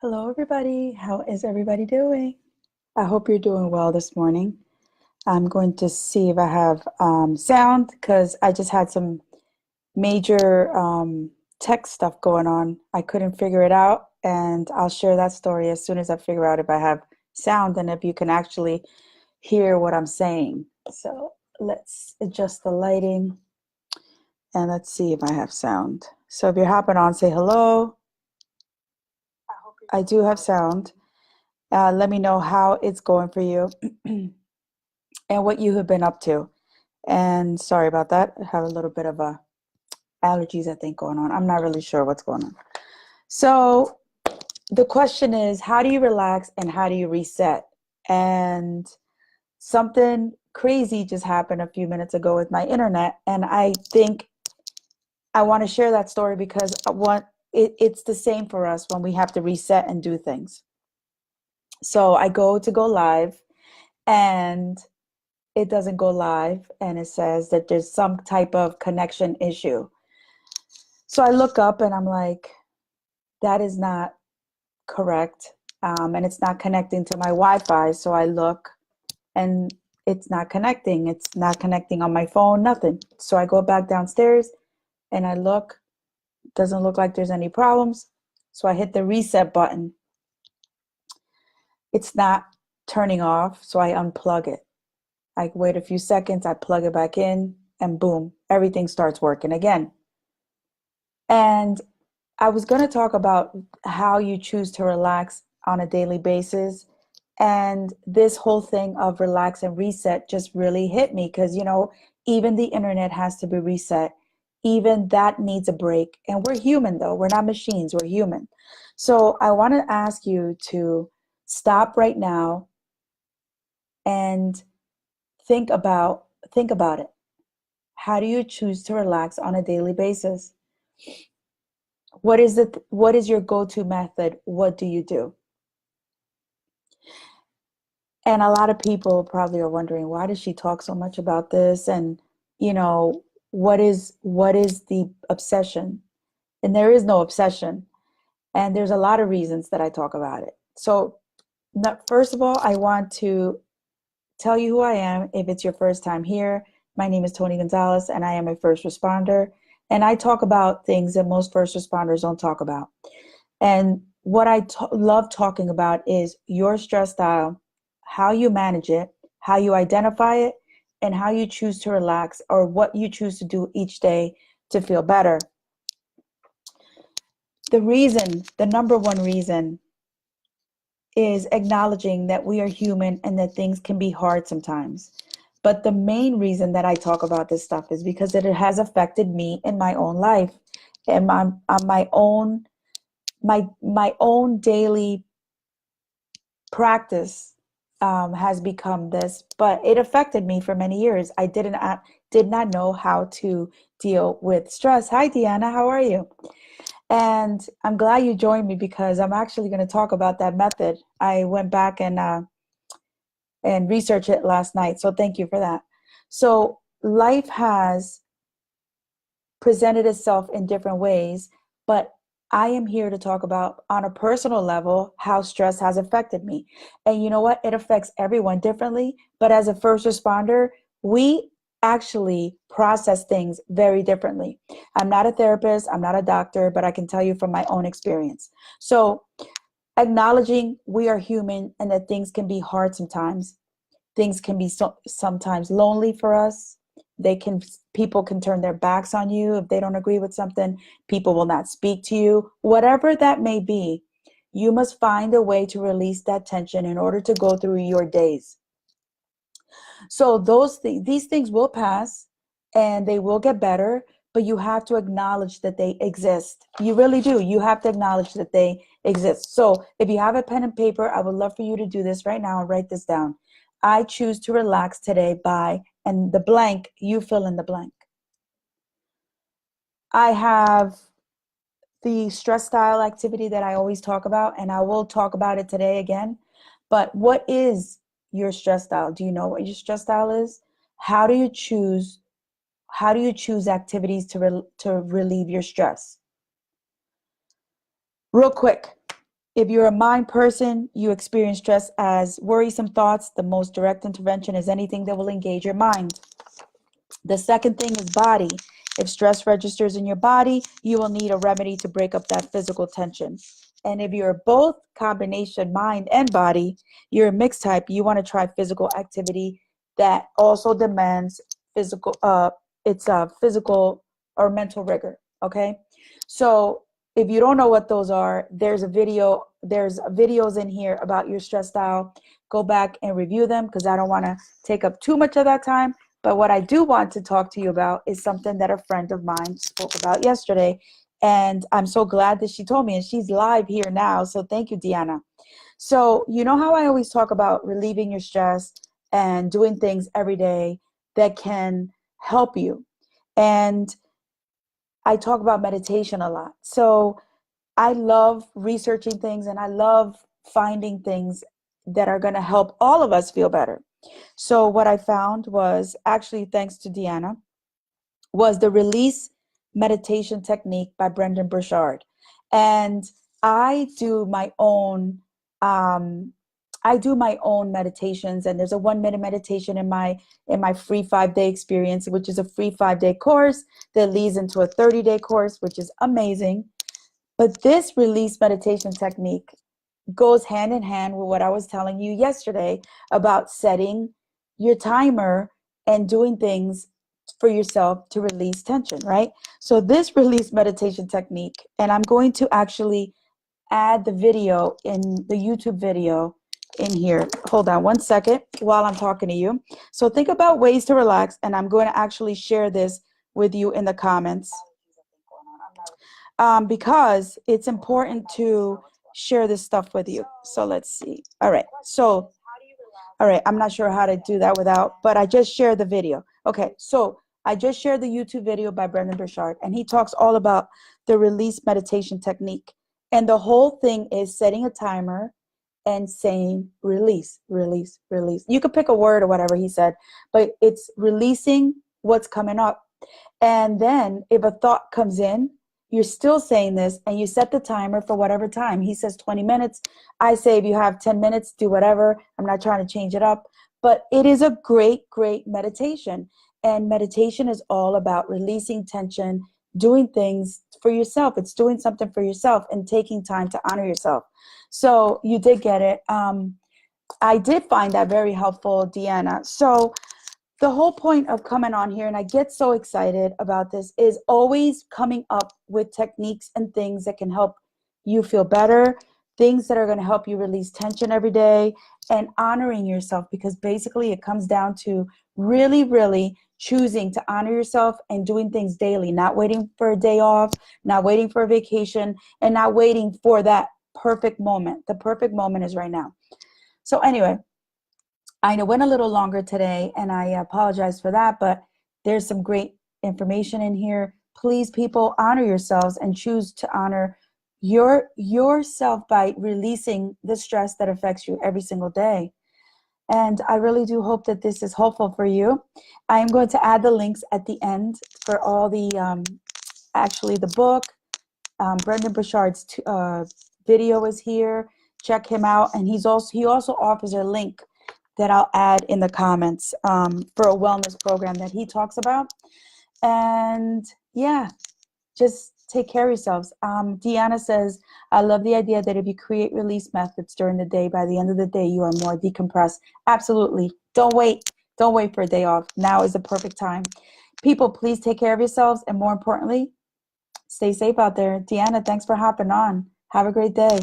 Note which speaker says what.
Speaker 1: Hello, everybody. How is everybody doing? I hope you're doing well this morning. I'm going to see if I have sound because I just had some major tech stuff going on. I couldn't figure it out, and I'll share that story as soon as I figure out if I have sound and if you can actually hear what I'm saying. So let's adjust the lighting and let's see if I have sound. So if you're hopping on, say hello. I do have sound. Let me know how it's going for you and what you have been up to. And sorry about that. I have a little bit of allergies, I think, going on. I'm not really sure what's going on. So the question is, how do you relax and how do you reset? And something crazy just happened a few minutes ago with my internet, and I think I want to share that story because it's the same for us when we have to reset and do things. So I go to go live and it doesn't go live and it says that there's some type of connection issue. So I look up and I'm like, that is not correct. And it's not connecting to my Wi-Fi. So I look and it's not connecting. It's not connecting on my phone, nothing. So I go back downstairs and I look. Doesn't look like there's any problems. So I hit the reset button. It's not turning off. So I unplug it. I wait a few seconds, I plug it back in, and boom, everything starts working again. And I was going to talk about how you choose to relax on a daily basis. And this whole thing of relax and reset just really hit me because, even the internet has to be reset. Even that needs a break. And we're human, though. We're not machines, we're human. So I want to ask you to stop right now and think about it. How do you choose to relax on a daily basis? What is your go-to method? What do you do? And a lot of people probably are wondering, why does she talk so much about this? And, you know, what is the obsession? And there is no obsession. And there's a lot of reasons that I talk about it. So, first of all, I want to tell you who I am if it's your first time here. My name is Tony Gonzalez, and I am a first responder. And I talk about things that most first responders don't talk about. And what I love talking about is your stress style, how you manage it, how you identify it, and how you choose to relax or what you choose to do each day to feel better. The number one reason is acknowledging that we are human and that things can be hard sometimes. But the main reason that I talk about this stuff is because it has affected me in my own life and on my own daily practice has become this, but it affected me for many years. I did not know how to deal with stress. Hi, Deanna, how are you? And I'm glad you joined me because I'm actually going to talk about that method. I went back and researched it last night, so thank you for that. So life has presented itself in different ways, but I am here to talk about on a personal level how stress has affected me. And you know what? It affects everyone differently, but as a first responder, we actually process things very differently. I'm not a therapist, I'm not a doctor, but I can tell you from my own experience. So, acknowledging we are human and that things can be hard sometimes. Things can be sometimes lonely for us. People can turn their backs on you if they don't agree with something. People will not speak to you. Whatever that may be, you must find a way to release that tension in order to go through your days. So these things will pass and they will get better, but you have to acknowledge that they exist. You really do. You have to acknowledge that they exist. So if you have a pen and paper, I would love for you to do this right now and write this down. I choose to relax today by, and the blank, you fill in the blank. I have the stress style activity that I always talk about, and I will talk about it today again. But what is your stress style? Do you know what your stress style is? How do you choose? How do you choose activities to relieve your stress? Real quick, If you're a mind person, you experience stress as worrisome thoughts. The most direct intervention is anything that will engage your mind. The second thing is body. If stress registers in your body, you will need a remedy to break up that physical tension. And if you're both combination mind and body, you're a mixed type, you want to try physical activity that also demands physical or mental rigor. Okay. So if you don't know what those are, there's videos in here about your stress style. Go back and review them because I don't want to take up too much of that time. But what I do want to talk to you about is something that a friend of mine spoke about yesterday. And I'm so glad that she told me, and she's live here now. So thank you, Deanna. So, you know how I always talk about relieving your stress and doing things every day that can help you. And I talk about meditation a lot. So I love researching things and I love finding things that are going to help all of us feel better. So what I found was actually thanks to Deanna was the release meditation technique by Brendan Burchard. And I do my own meditations, and there's a 1 minute meditation in my free 5-day experience, which is a free 5-day course that leads into a 30-day course, which is amazing. But this release meditation technique goes hand in hand with what I was telling you yesterday about setting your timer and doing things for yourself to release tension, right? So this release meditation technique, and I'm going to actually add the video in the YouTube video in here. Hold on one second while I'm talking to you. So think about ways to relax, and I'm going to actually share this with you in the comments because it's important to share this stuff with you. So let's see. All right. So, all right. I'm not sure how to do that without, but I just shared the video. Okay. So I just shared the YouTube video by Brendan Burchard, and he talks all about the release meditation technique. And the whole thing is setting a timer and saying release, release, release. You could pick a word or whatever he said, but it's releasing what's coming up. And then if a thought comes in, you're still saying this and you set the timer for whatever time. He says 20 minutes. I say if you have 10 minutes, do whatever. I'm not trying to change it up, but it is a great, great meditation. And meditation is all about releasing tension, doing things for yourself. It's doing something for yourself and taking time to honor yourself. So you did get it. I did find that very helpful, Deanna. So the whole point of coming on here, and I get so excited about this, is always coming up with techniques and things that can help you feel better, things that are going to help you release tension every day, and honoring yourself, because basically it comes down to really, really choosing to honor yourself and doing things daily, not waiting for a day off, not waiting for a vacation, and not waiting for that perfect moment. The perfect moment is right now. So anyway, I went a little longer today, and I apologize for that, but there's some great information in here. Please, people, honor yourselves and choose to honor yourself by releasing the stress that affects you every single day. And I really do hope that this is helpful for you. I am going to add the links at the end for all the, actually the book, Brendan Burchard's video is here. Check him out. And he also offers a link that I'll add in the comments for a wellness program that he talks about. And yeah, just take care of yourselves. Deanna says, I love the idea that if you create release methods during the day, by the end of the day, you are more decompressed. Absolutely. Don't wait. Don't wait for a day off. Now is the perfect time. People, please take care of yourselves. And more importantly, stay safe out there. Deanna, thanks for hopping on. Have a great day.